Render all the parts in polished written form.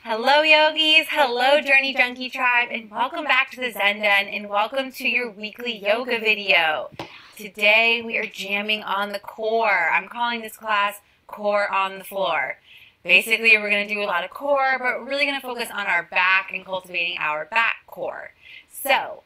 Hello yogis, hello Journey Junkie Tribe, and welcome back to the Zen Den, and welcome to your weekly yoga video. Today we are jamming on the core. I'm calling this class Core on the Floor. Basically we're going to do a lot of core, but we're really going to focus on our back and cultivating our back core. So,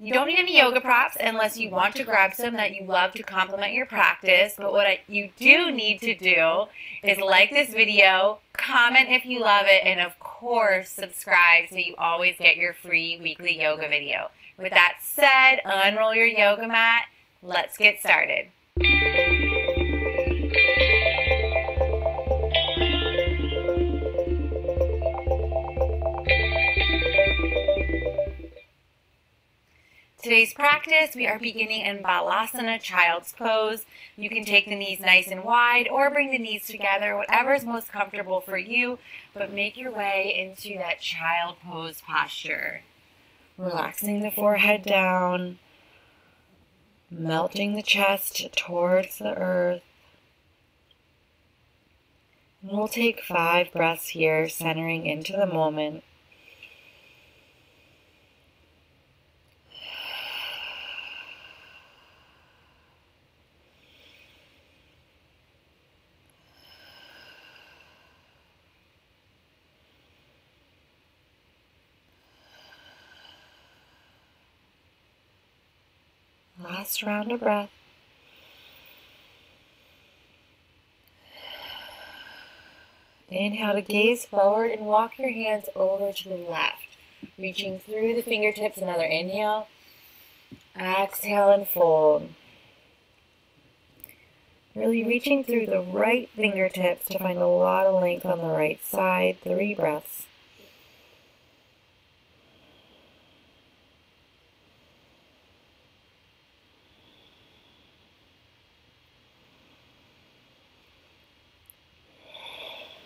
you don't need any yoga props unless you want to grab some that you love to complement your practice, but what you do need to do is like this video, comment if you love it, and of course subscribe so you always get your free weekly yoga video. With that said, unroll your yoga mat. Let's get started. Today's practice, we are beginning in Balasana, Child's Pose. You can take the knees nice and wide or bring the knees together, whatever is most comfortable for you, but make your way into that child pose posture. Relaxing the forehead down, melting the chest towards the earth. And we'll take 5 breaths here, centering into the moment. Last round of breath. Inhale to gaze forward and walk your hands over to the left, reaching through the fingertips. Another inhale. Exhale and fold. Really reaching through the right fingertips to find a lot of length on the right side. 3 breaths.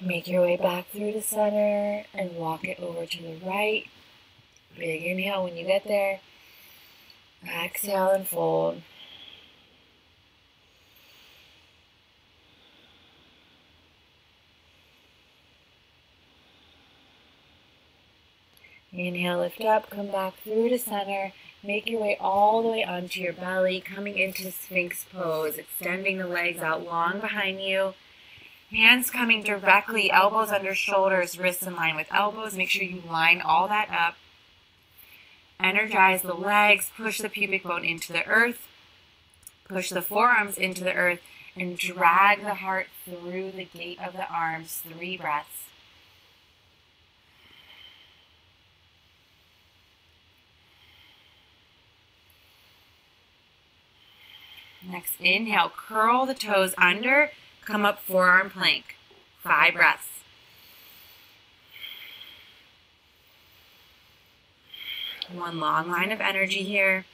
Make your way back through the center and walk it over to the right. Big inhale when you get there. Exhale and fold. Inhale, lift up, come back through to center. Make your way all the way onto your belly, coming into Sphinx pose, extending the legs out long behind you. Hands coming directly, elbows under shoulders, wrists in line with elbows. Make sure you line all that up. Energize the legs, push the pubic bone into the earth, push the forearms into the earth, and drag the heart through the gate of the arms. 3 breaths. Next, inhale, curl the toes under. Come up, forearm plank. 5 breaths. One long line of energy here.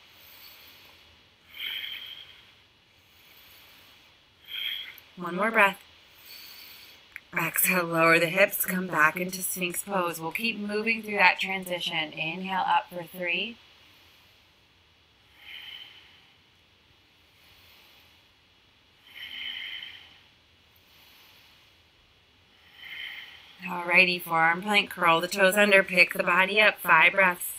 One more breath. Exhale, lower the hips, come back into Sphinx pose. We'll keep moving through that transition. Inhale up for 3. Alrighty, forearm plank, curl the toes under, pick the body up, 5 breaths.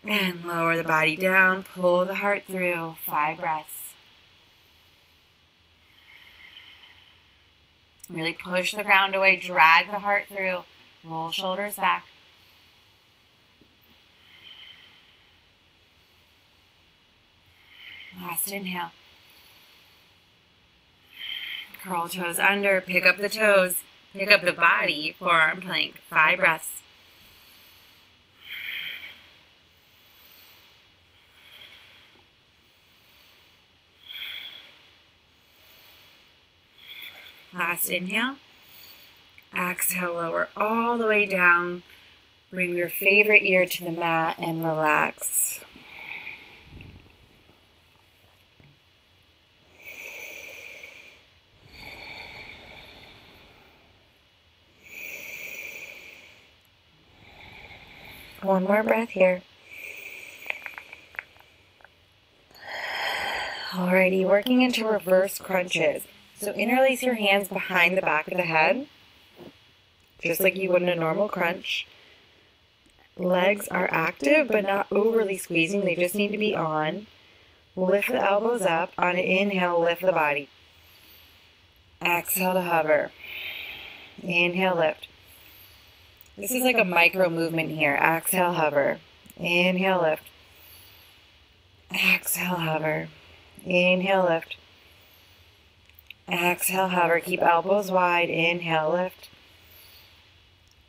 And lower the body down, pull the heart through, 5 breaths. Really push the ground away, drag the heart through, roll shoulders back. Last inhale. Curl toes under, pick up the toes, pick up the body, forearm plank, 5 breaths. Last inhale. Exhale, lower all the way down. Bring your favorite ear to the mat and relax. One more breath here. Alrighty, working into reverse crunches. So interlace your hands behind the back of the head, just like you would in a normal crunch. Legs are active, but not overly squeezing. They just need to be on. Lift the elbows up. On an inhale, lift the body. Exhale to hover. Inhale, lift. This is like a micro movement here. Exhale, hover. Inhale, lift. Exhale, hover. Inhale, lift. Exhale, hover. Keep elbows wide. Inhale, lift.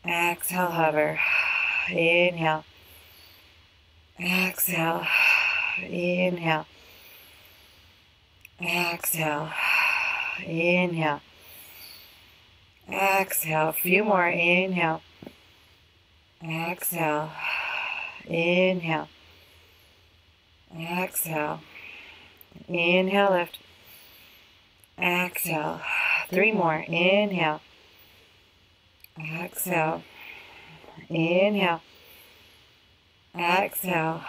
Exhale, hover. Inhale. Exhale. Inhale. Exhale. Inhale. Exhale. A few more. Inhale. Exhale. Inhale. Exhale. Inhale, lift. Exhale. 3 more. Inhale. Exhale. Inhale. Exhale.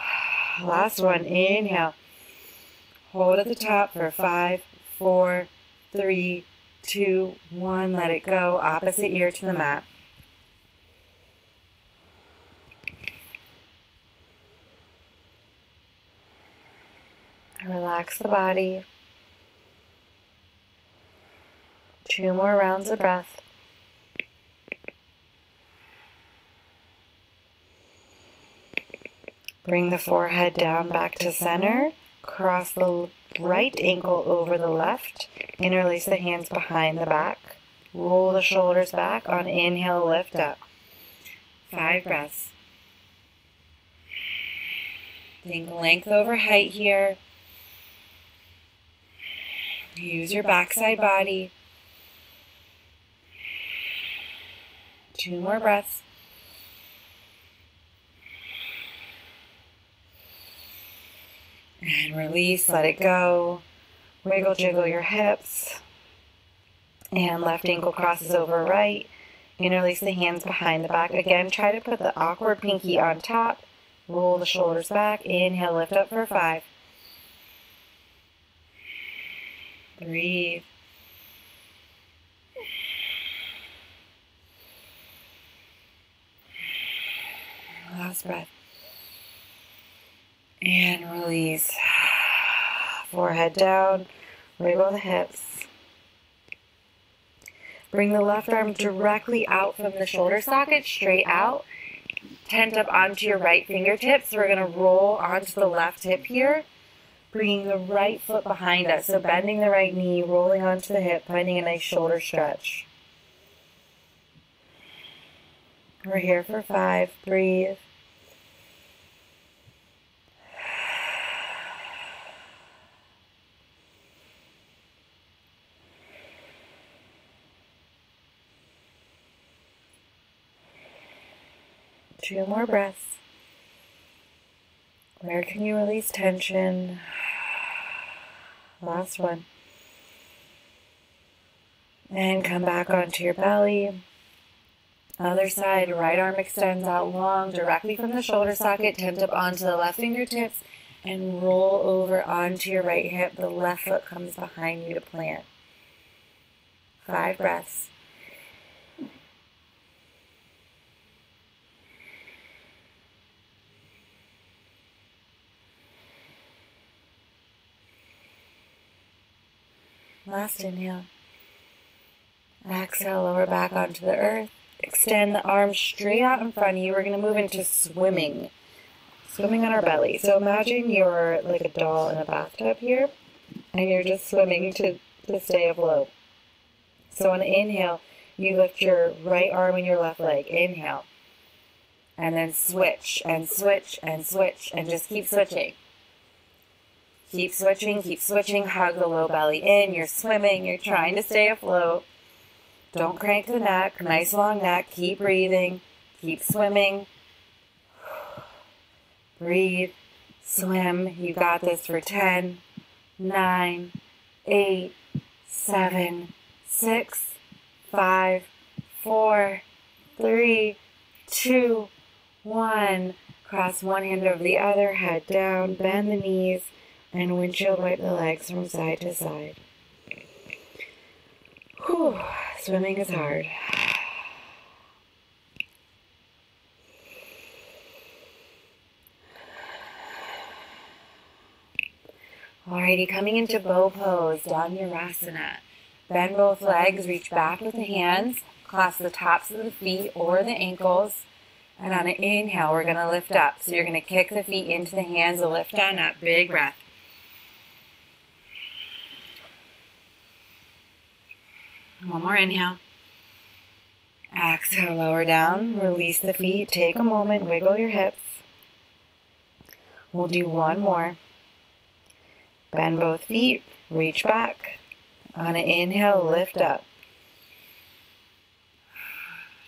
Last one. Inhale. Hold at the top for 5, 4, 3, 2, 1. Let it go. Opposite ear to the mat. Relax the body. 2 more rounds of breath. Bring the forehead down back to center. Cross the right ankle over the left. Interlace the hands behind the back. Roll the shoulders back. On inhale, lift up. 5 breaths. Think length over height here. Use your backside body. 2 more breaths. And release, let it go. Wiggle, jiggle your hips. And left ankle crosses over right. Interlace the hands behind the back. Again, try to put the awkward pinky on top. Roll the shoulders back. Inhale, lift up for 5. Breathe. Last breath. And release. Forehead down. Wiggle the hips. Bring the left arm directly out from the shoulder socket, straight out. Tent up onto your right fingertips. We're going to roll onto the left hip here. Bringing the right foot behind us. So bending the right knee, rolling onto the hip, finding a nice shoulder stretch. We're here for 5. Breathe. Two more breaths. Where can you release tension? Last one. And come back onto your belly. Other side, right arm extends out long, directly from the shoulder socket, tent up onto the left fingertips, and roll over onto your right hip. The left foot comes behind you to plant. 5 breaths. Last inhale. Exhale, lower back onto the earth. Extend the arms straight out in front of you. We're going to move into swimming. Swimming on our belly. So imagine you're like a doll in a bathtub here, and you're just swimming to stay afloat. So on an inhale, you lift your right arm and your left leg. Inhale. And then switch, and switch, and switch, and just keep switching. Keep switching, hug the low belly in. You're swimming, you're trying to stay afloat. Don't crank the neck, nice long neck. Keep breathing, keep swimming. Breathe, swim. You got this for 10, 9, 8, 7, 6, 5, 4, 3, 2, 1. Cross one hand over the other, head down, bend the knees. and windshield wipe the legs from side to side. Whew, swimming is hard. Alrighty, coming into bow pose, down Virasana. Bend both legs, reach back with the hands, clasp the tops of the feet or the ankles, and on an inhale, we're going to lift up. So you're going to kick the feet into the hands and lift on up. Big breath. One more inhale. Exhale, lower down, release the feet, take a moment, wiggle your hips. We'll do one more. Bend both feet, reach back. On an inhale, lift up.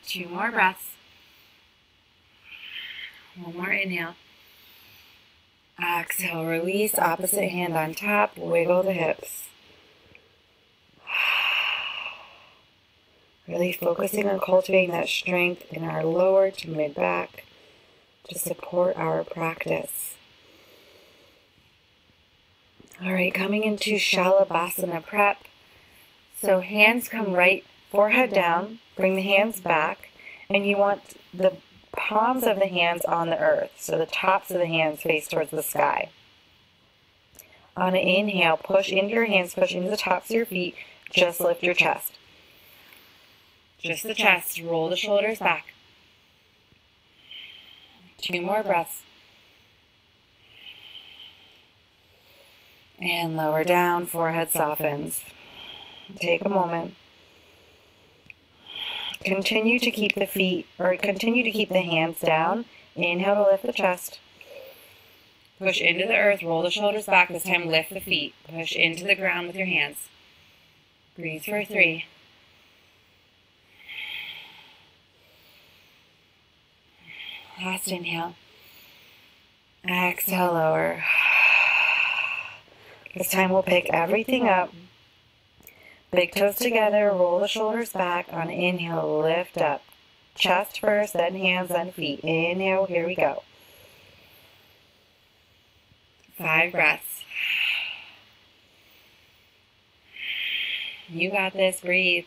2 more breaths. One more inhale. Exhale, release, opposite hand on top, wiggle the hips. Really focusing on cultivating that strength in our lower to mid back to support our practice. All right, coming into Shalabhasana prep. So hands come right, forehead down, bring the hands back, and you want the palms of the hands on the earth. So the tops of the hands face towards the sky. On an inhale, push into your hands, push into the tops of your feet, just lift your chest. Just the chest, roll the shoulders back. 2 more breaths. And lower down, forehead softens. Take a moment. Continue to keep the feet, or continue to keep the hands down. Inhale to lift the chest. Push into the earth, roll the shoulders back. This time lift the feet. Push into the ground with your hands. Breathe for 3. Last inhale. Exhale, lower. This time we'll pick everything up. Big toes together, roll the shoulders back. On inhale, lift up. Chest first, then hands, then feet. Inhale, here we go. 5 breaths. You got this, breathe.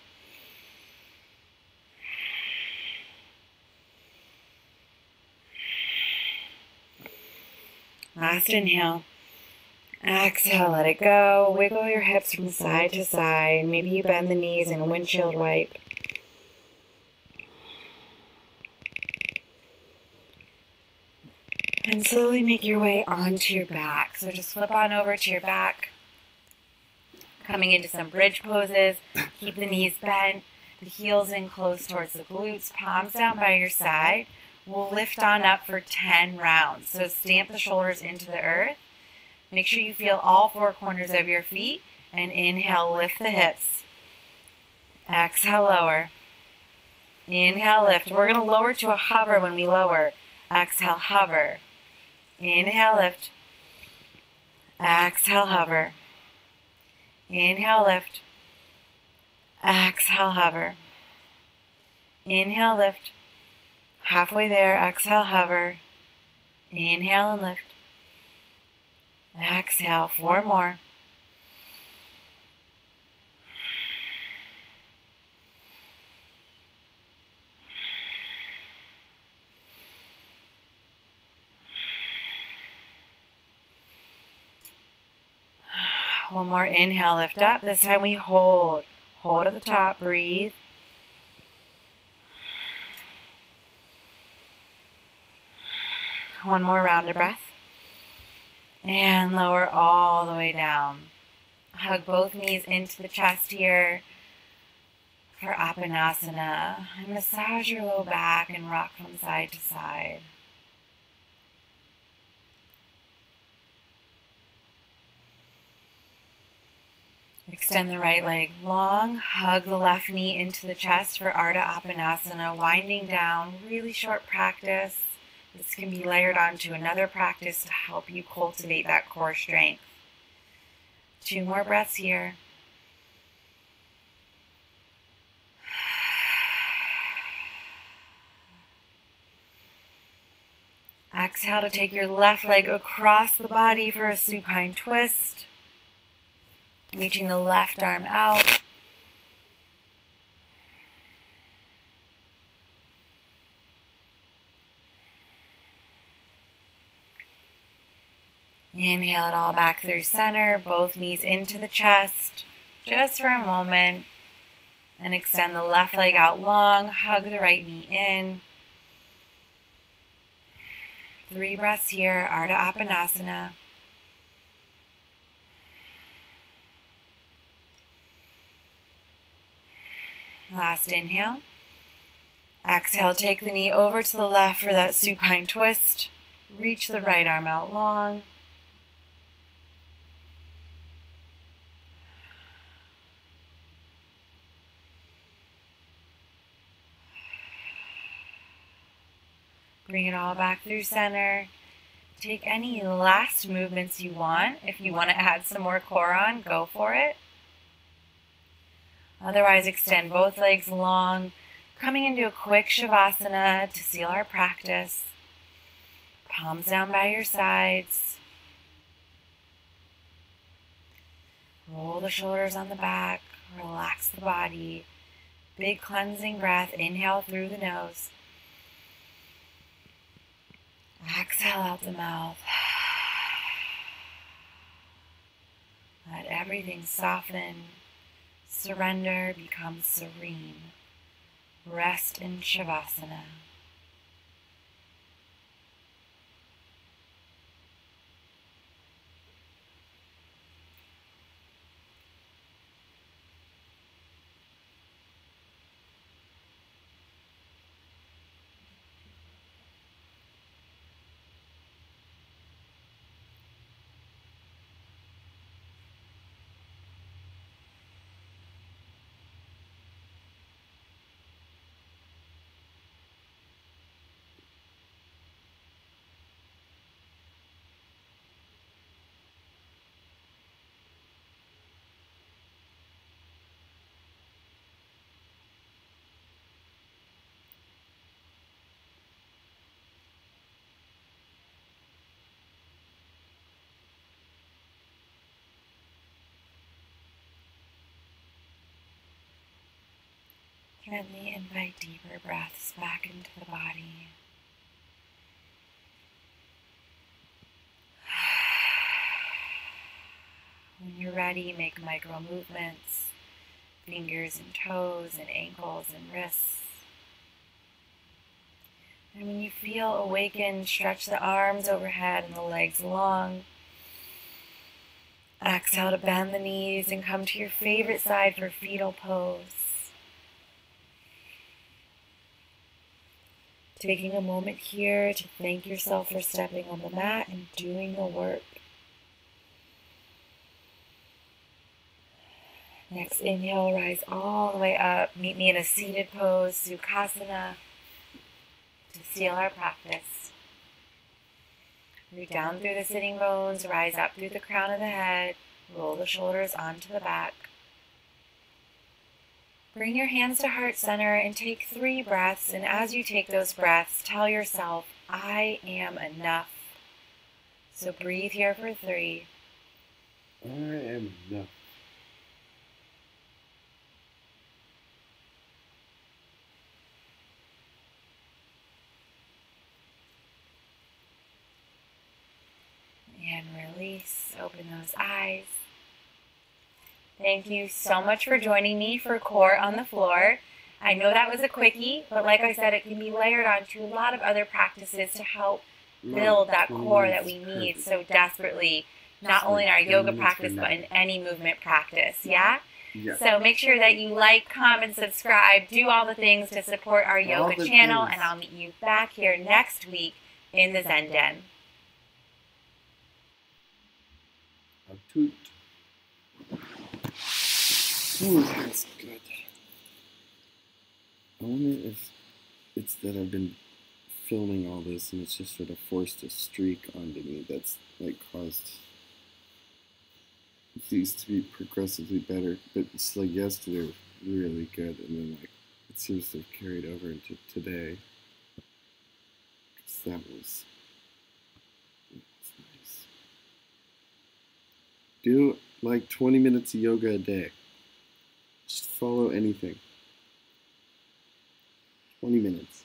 Last inhale. Exhale, let it go. Wiggle your hips from side to side. Maybe you bend the knees and windshield wipe. And slowly make your way onto your back. So just flip on over to your back. Coming into some bridge poses. Keep the knees bent. The heels in close towards the glutes. Palms down by your side. We'll lift on up for 10 rounds. So stamp the shoulders into the earth. Make sure you feel all 4 corners of your feet. And inhale, lift the hips. Exhale, lower. Inhale, lift. We're going to lower to a hover when we lower. Exhale, hover. Inhale, lift. Exhale, hover. Inhale, lift. Exhale, hover. Inhale, lift. Halfway there, exhale, hover. Inhale and lift. Exhale, 4 more. One more inhale, lift up. This time we hold. Hold at the top, breathe. One more round of breath. And lower all the way down. Hug both knees into the chest here for Apanasana. And massage your low back and rock from side to side. Extend the right leg long. Hug the left knee into the chest for Ardha Apanasana. Winding down, really short practice. This can be layered onto another practice to help you cultivate that core strength. 2 more breaths here. Exhale to take your left leg across the body for a supine twist. Reaching the left arm out. Inhale it all back through center, both knees into the chest, just for a moment. And extend the left leg out long, hug the right knee in. 3 breaths here, Ardha Apanasana. Last inhale. Exhale, take the knee over to the left for that supine twist. Reach the right arm out long. Bring it all back through center. Take any last movements you want. If you want to add some more core on, go for it. Otherwise, extend both legs long, coming into a quick Shavasana to seal our practice. Palms down by your sides. Roll the shoulders on the back. Relax the body. Big cleansing breath. Inhale through the nose. Exhale out the mouth. Let everything soften, surrender, become serene. Rest in Shavasana. Gently invite deeper breaths back into the body. When you're ready, make micro movements, fingers and toes and ankles and wrists. And when you feel awakened, stretch the arms overhead and the legs long. Exhale to bend the knees and come to your favorite side for fetal pose. Taking a moment here to thank yourself for stepping on the mat and doing the work. Next inhale, rise all the way up. Meet me in a seated pose, Sukhasana, to seal our practice. Root down through the sitting bones, rise up through the crown of the head, roll the shoulders onto the back. Bring your hands to heart center and take 3 breaths, and as you take those breaths, tell yourself, I am enough. So breathe here for 3. I am enough. And release, open those eyes. Thank you so much for joining me for Core on the Floor. I know that was a quickie, but like I said, it can be layered onto a lot of other practices to help build that core that we need so desperately, not only in our yoga practice, but in any movement practice, yeah? Yeah. So make sure that you like, comment, subscribe, do all the things to support our yoga channel, and I'll meet you back here next week in the Zen Den. Adjunct. Ooh, that's good. I wonder if it's that I've been filming all this and it's just sort of forced a streak onto me that's like caused these to be progressively better. But it's like yesterday was really good, and then like it seems to have carried over into today. 'Cause that was Do like 20 minutes of yoga a day. Just follow anything. 20 minutes.